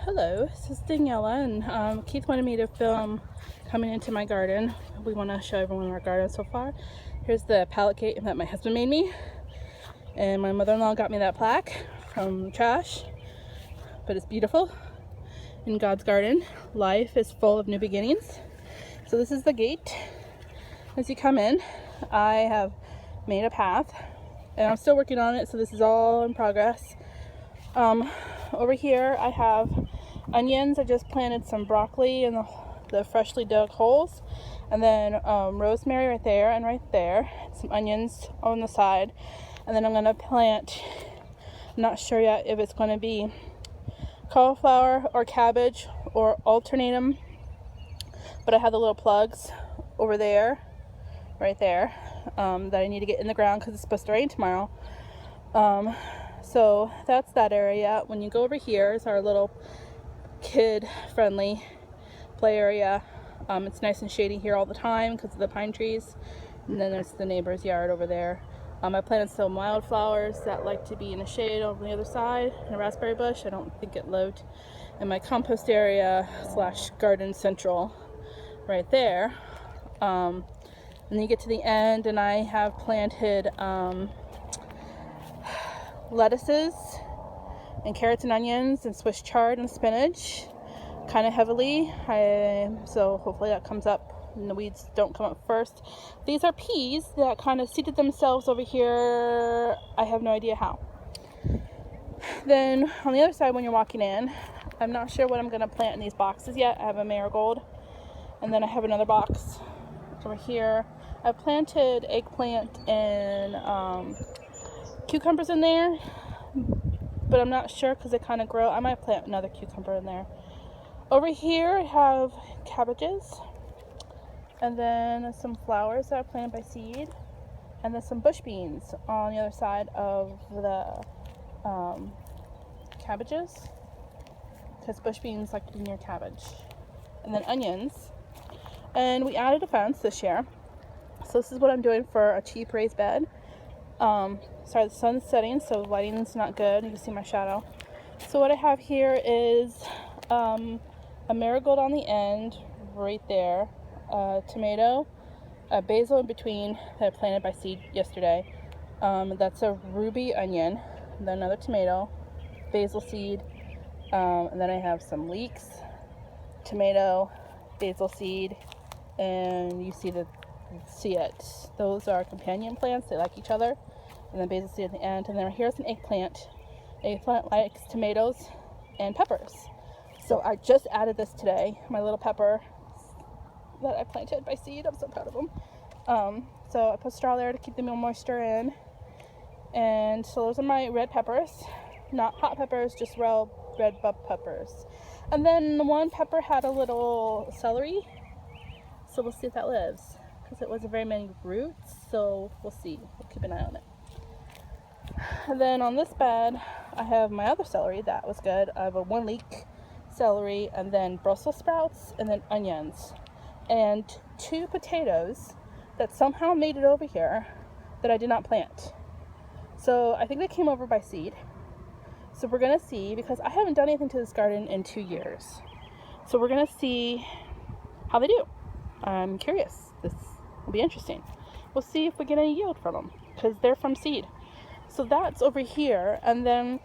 Hello, this is Daniela, and Keith wanted me to film coming into my garden. We want to show everyone our garden so far. Here's the pallet gate that my husband made me, and my mother-in-law got me that plaque from trash, but it's beautiful. In God's garden, life is full of new beginnings. So this is the gate. As you come in, I have made a path, and I'm still working on it, so this is all in progress. Over here I have onions. I just planted some broccoli in the freshly dug holes, and then rosemary right there and right there, some onions on the side, and then I'm going to plant, I'm not sure yet if it's going to be cauliflower or cabbage or alternate them, but I have the little plugs over there, right there, that I need to get in the ground because it's supposed to rain tomorrow. So that's that area. When you go over here is our little kid-friendly play area. It's nice and shady here all the time because of the pine trees. And then there's the neighbor's yard over there. I planted some wildflowers that like to be in the shade over the other side, and a raspberry bush. I don't think it lived in my compost area / garden central right there. And then you get to the end, and I have planted lettuces and carrots and onions and Swiss chard and spinach kind of heavily, so hopefully that comes up and the weeds don't come up first. These are peas that kind of seeded themselves over here. I have no idea how. Then on the other side, when you're walking in, I'm not sure what I'm going to plant in these boxes yet. I have a marigold, and then I have another box over here. I planted eggplant and cucumbers in there, but I'm not sure because they kind of grow. I might plant another cucumber in there. Over here I have cabbages, and then some flowers that I planted by seed, and then some bush beans on the other side of the cabbages, because bush beans like to be near cabbage. And then onions, and we added a fence this year. So this is what I'm doing for a cheap raised bed. Sorry, the sun's setting, so lighting's not good. You can see my shadow. So what I have here is a marigold on the end, right there, tomato, a basil in between that I planted by seed yesterday. That's a ruby onion, then another tomato, basil seed, and then I have some leeks, tomato, basil seed, and you see it. Those are companion plants. They like each other. And then basil seed at the end. And then here's an eggplant. Eggplant likes tomatoes and peppers. So I just added this today. My little pepper that I planted by seed. I'm so proud of them. So I put straw there to keep the moisture in. And so those are my red peppers. Not hot peppers, just red bell peppers. And then one pepper had a little celery. So we'll see if that lives, because it wasn't very many roots, so we'll see. We'll keep an eye on it. And then on this bed, I have my other celery that was good. I have a 1 leek celery, and then Brussels sprouts, and then onions, and 2 potatoes that somehow made it over here that I did not plant. So I think they came over by seed. So we're gonna see, because I haven't done anything to this garden in 2 years. So we're gonna see how they do. I'm curious. This will be interesting. We'll see if we get any yield from them, because they're from seed. So that's over here. And then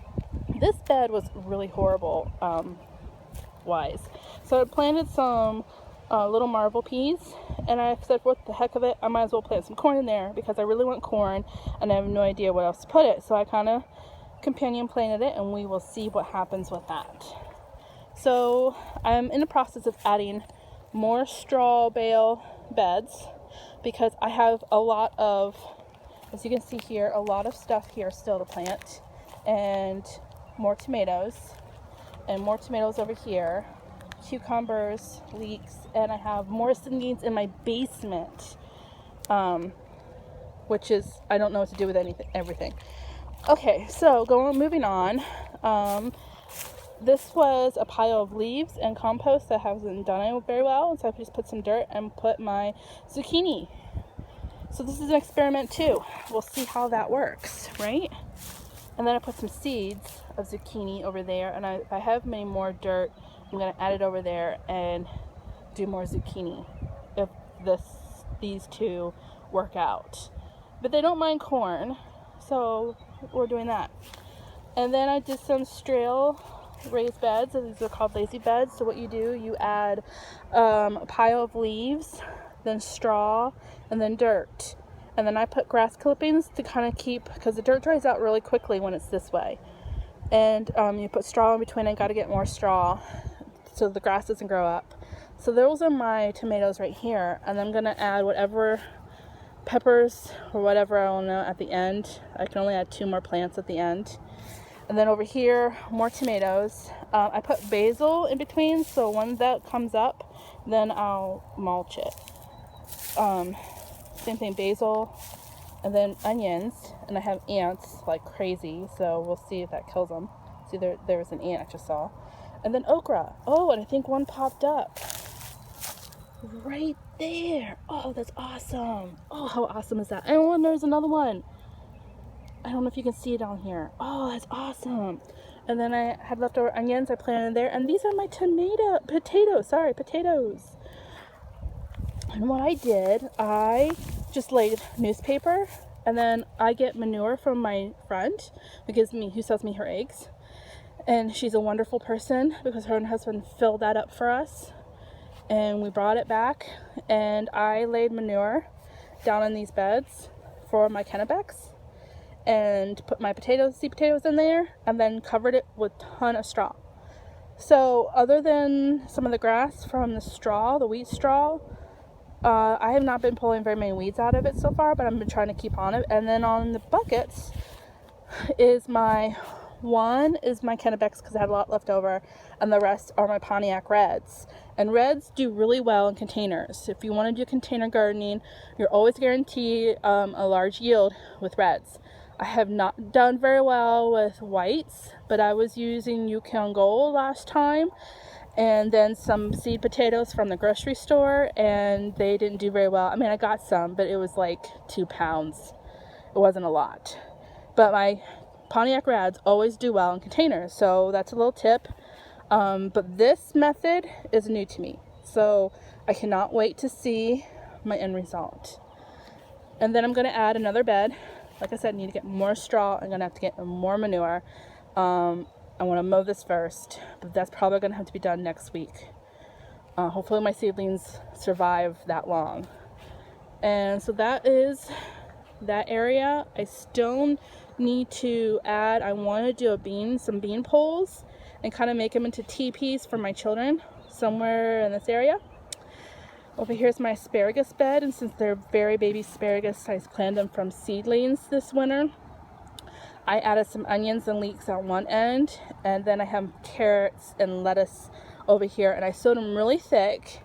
this bed was really horrible wise. So I planted some little marble peas, and I said, what the heck of it, I might as well plant some corn in there because I really want corn and I have no idea what else to put it. So I kind of companion planted it, and we will see what happens with that. So I'm in the process of adding more straw bale beds, because I have a lot of, as you can see here, a lot of stuff here still to plant, and more tomatoes over here, cucumbers, leeks, and I have more seedlings in my basement, which is, I don't know what to do with everything. Okay, so moving on. This was a pile of leaves and compost that hasn't done it very well, and so I just put some dirt and put my zucchini. So this is an experiment too. We'll see how that works, right? And then I put some seeds of zucchini over there, and if I have any more dirt, I'm going to add it over there and do more zucchini if these two work out. But they don't mind corn, so we're doing that. And then I did some strail raised beds. These are called lazy beds. So what you do, you add a pile of leaves, then straw, and then dirt. And then I put grass clippings to kind of keep, because the dirt dries out really quickly when it's this way. And you put straw in between. I got to get more straw so the grass doesn't grow up. So those are my tomatoes right here. And I'm going to add whatever peppers or whatever I want to at the end. I can only add 2 more plants at the end. And then over here, more tomatoes. I put basil in between, so when that comes up, then I'll mulch it. Same thing, basil, and then onions. And I have ants like crazy, so we'll see if that kills them. See, there was an ant I just saw. And then okra. Oh, and I think one popped up right there. Oh, that's awesome. Oh, how awesome is that? And there's another one. I don't know if you can see it on here. Oh, that's awesome. And then I had leftover onions I planted there. And these are my potatoes. And what I did, I just laid newspaper. And then I get manure from my friend who sells me her eggs. And she's a wonderful person because her and husband filled that up for us. And we brought it back. And I laid manure down in these beds for my Kennebecs. And put my seed potatoes in there, and then covered it with a ton of straw. So other than some of the grass from the straw, the wheat straw, I have not been pulling very many weeds out of it so far, but I've been trying to keep on it. And then on the buckets is my Kennebecs because I had a lot left over, and the rest are my Pontiac Reds. And reds do really well in containers. If you want to do container gardening, you're always guaranteed a large yield with reds. I have not done very well with whites, but I was using Yukon Gold last time, and then some seed potatoes from the grocery store, and they didn't do very well. I mean, I got some, but it was like 2 pounds. It wasn't a lot. But my Pontiac Reds always do well in containers, so that's a little tip. But this method is new to me, so I cannot wait to see my end result. And then I'm going to add another bed. Like I said, I need to get more straw. I'm going to have to get more manure. I want to mow this first, but that's probably going to have to be done next week. Hopefully my seedlings survive that long. And so that is that area. I still need to add, I want to do some bean poles and kind of make them into teepees for my children somewhere in this area. Over here's my asparagus bed, and since they're very baby asparagus, I planted them from seedlings this winter. I added some onions and leeks on one end, and then I have carrots and lettuce over here, and I sowed them really thick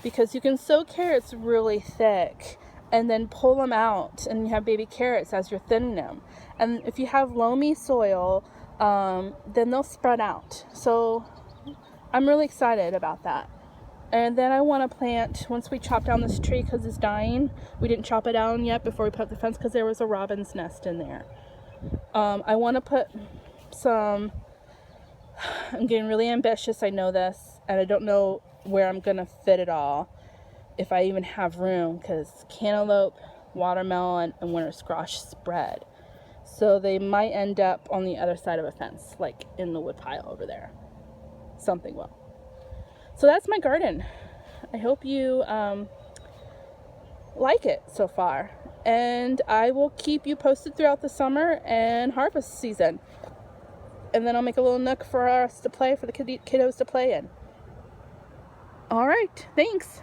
because you can sow carrots really thick and then pull them out, and you have baby carrots as you're thinning them. And if you have loamy soil, then they'll spread out. So I'm really excited about that. And then I want to plant, once we chop down this tree because it's dying, we didn't chop it down yet before we put up the fence because there was a robin's nest in there. I want to put I'm getting really ambitious, I know this, and I don't know where I'm going to fit it all, if I even have room, because cantaloupe, watermelon, and winter squash spread. So they might end up on the other side of a fence, like in the wood pile over there. Something will. So that's my garden. I hope you like it so far. And I will keep you posted throughout the summer and harvest season. And then I'll make a little nook for us to play, for the kiddos to play in. All right, thanks.